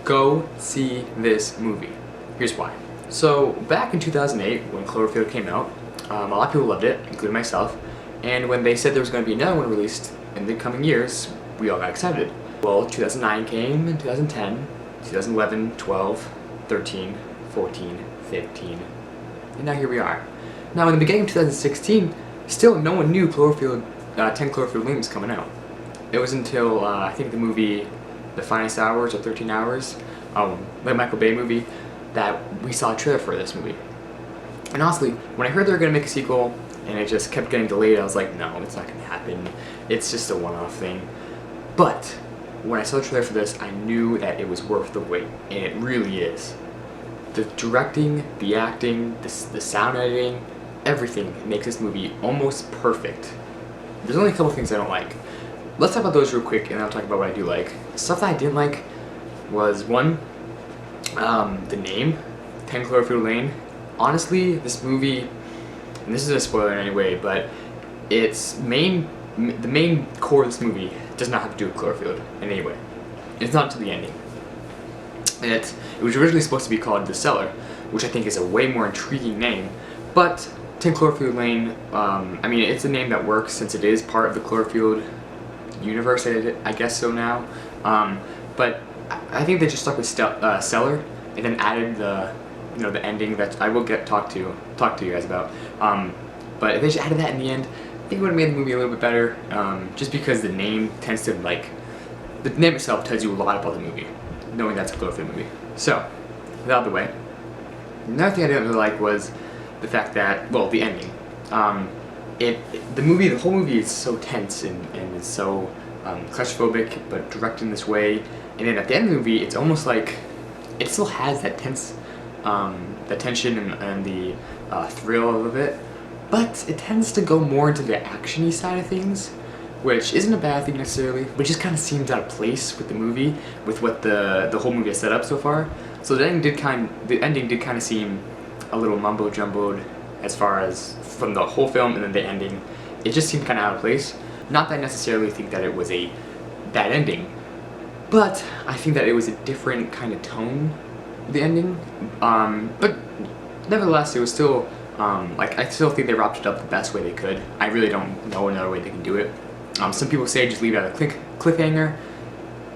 go see this movie. Here's why. So back in 2008 when Cloverfield came out, a lot of people loved it, including myself, and when they said there was going to be another one released in the coming years, we all got excited. Well, 2009 came, and 2010, 2011, 12, 13, 14, 15, and now here we are. Now in the beginning of 2016, still no one knew 10 Cloverfield Lane was coming out. It was until, I think the movie The Finest Hours or 13 Hours, the Michael Bay movie, that we saw a trailer for this movie. And honestly, when I heard they were going to make a sequel, and it just kept getting delayed, I was like, no, it's not going to happen. It's just a one-off thing. But when I saw the trailer for this, I knew that it was worth the wait, and it really is. The directing, the acting, the sound editing, everything makes this movie almost perfect. There's only a couple things I don't like. Let's talk about those real quick, and then I'll talk about what I do like. Stuff that I didn't like was, one, the name, 10 Cloverfield Lane. Honestly, this movie, and this is a spoiler in any way, but the main core of this movie does not have to do with Cloverfield in any way. It's not until the ending. It was originally supposed to be called The Cellar, which I think is a way more intriguing name, but 10 Cloverfield Lane, I mean, it's a name that works since it is part of the Cloverfield universe, I guess so now. But I think they just stuck with Cellar and then added the ending that I will talk to you guys about. But if they just added that in the end, I think it would have made the movie a little bit better. Just because the name tends to the name itself tells you a lot about the movie, knowing that's a Cloverfield movie. So, that out of the way. Another thing I didn't really like was the fact that, well, the ending. The whole movie is so tense and it's so claustrophobic, but directed in this way. And then at the end of the movie, it's almost like it still has that the tension and the thrill of it, but it tends to go more into the action-y side of things, which isn't a bad thing necessarily, but it just kind of seems out of place with the movie, with what the whole movie has set up so far. So the ending did kind of seem a little mumbo-jumboed as far as from the whole film, and then the ending, it just seemed kind of out of place. Not that I necessarily think that it was a bad ending, but I think that it was a different kind of tone, the ending. But nevertheless, it was still, I still think they wrapped it up the best way they could. I really don't know another way they can do it. Some people say just leave it at a cliffhanger.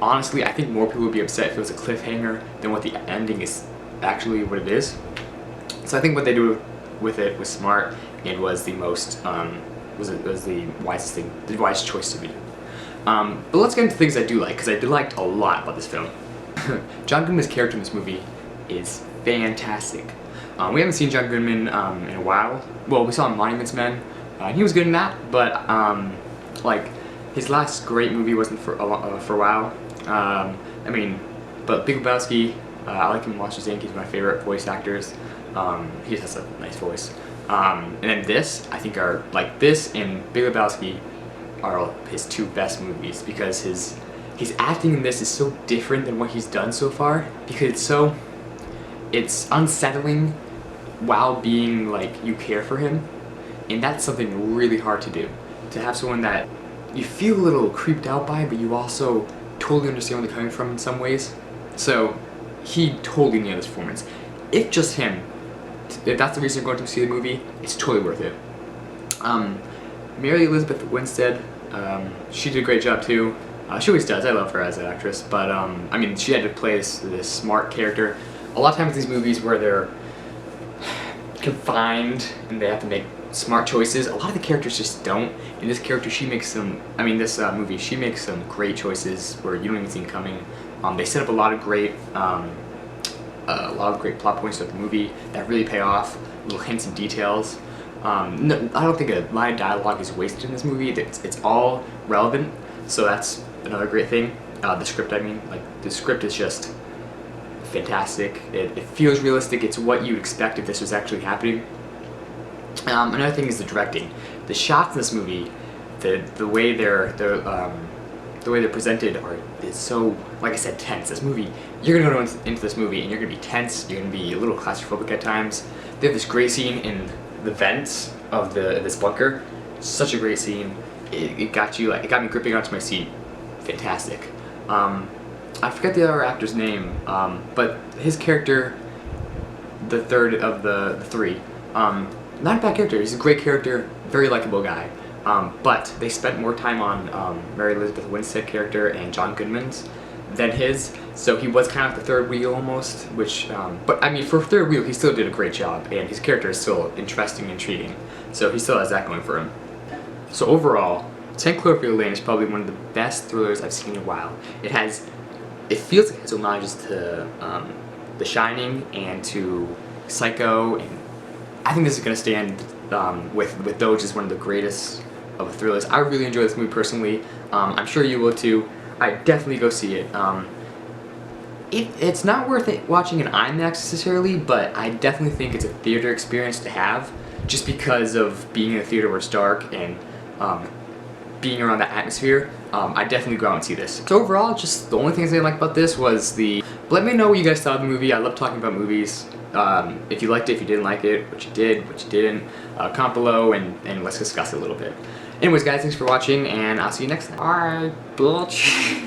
Honestly, I think more people would be upset if it was a cliffhanger than what the ending is actually what it is. So I think what they do with it was smart and was the most, was the wisest thing, the wisest choice to be. But let's get into things I do like, because I liked a lot about this film. John Goodman's character in this movie is fantastic. We haven't seen John Goodman in a while. Well, we saw him in Monuments Men, and he was good in that, but like, his last great movie wasn't for a while. I mean, but Big Lebowski, I like him in Monsters Inc. He's my favorite voice actors. He just has a nice voice. And then this, I think, are like this and Big Lebowski are his two best movies, because his acting in this is so different than what he's done so far, because it's unsettling while being like you care for him, and that's something really hard to do. To have someone that you feel a little creeped out by, but you also totally understand where they're coming from in some ways. So he totally nailed this performance. If just him, if that's the reason you're going to see the movie, it's totally worth it. Mary Elizabeth Winstead, she did a great job too. She always does. I love her as an actress, but I mean, she had to play this smart character. A lot of times these movies where they're confined and they have to make smart choices, a lot of the characters just don't. In this character, she makes some, this movie, she makes some great choices where you don't even see them coming. They set up a lot of great plot points throughout the movie that really pay off, little hints and details. No, I don't think a lot of dialogue is wasted in this movie. It's all relevant, so that's another great thing. The script, the script is just fantastic. It feels realistic. It's what you'd expect if this was actually happening. Another thing is the directing. The shots in this movie, the way they're presented is so, like I said, tense. This movie, you're gonna go into this movie and you're gonna be tense. You're gonna be a little claustrophobic at times. They have this great scene in the vents of this bunker. Such a great scene. It got me gripping onto my seat. Fantastic. I forget the other actor's name, but his character, the third of the three, not a bad character. He's a great character, very likable guy. But they spent more time on Mary Elizabeth Winstead character and John Goodman's than his, so he was kind of the third wheel almost, which, but I mean, for third wheel, he still did a great job, and his character is still interesting and intriguing, so he still has that going for him. So overall, 10 Cloverfield Lane is probably one of the best thrillers I've seen in a while. It feels like it has homages to The Shining and to Psycho, and I think this is going to stand with those as one of the greatest of thrillers. I really enjoy this movie personally. I'm sure you will too. I definitely go see it. It's not worth it watching in IMAX necessarily, but I definitely think it's a theater experience to have, just because of being in a theater where it's dark and being around that atmosphere. I definitely go out and see this. So overall, just the only things I didn't like about this was let me know what you guys thought of the movie. I love talking about movies. If you liked it, if you didn't like it, what you did, what you didn't, comment below and let's discuss it a little bit. Anyways guys, thanks for watching, and I'll see you next time. Alright, bitch.